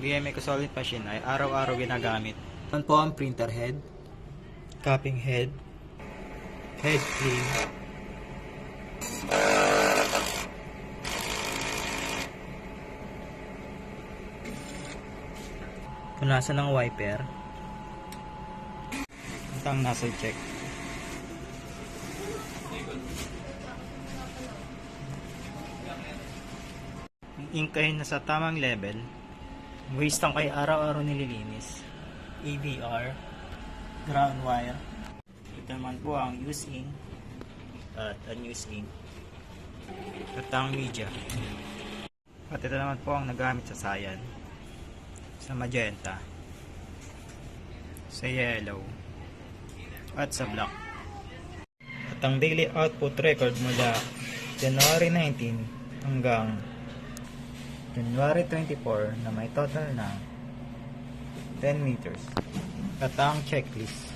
VMA Solid Machine ay araw-araw ginagamit. Yan po ang printer head, cupping head, head clean, punasan ng wiper, at ang nozzle check. Ang ink ay nasa tamang level. Waste tank ay araw-araw nililinis. ABR, ground wire. Ito naman po ang use ink at unused ink. At ang media. At ito naman po ang nagamit sa cyan, sa magenta, sa yellow, at sa black. At ang daily output record mula January 19 hanggang January 24 na may total na 10 meters. At ang checklist.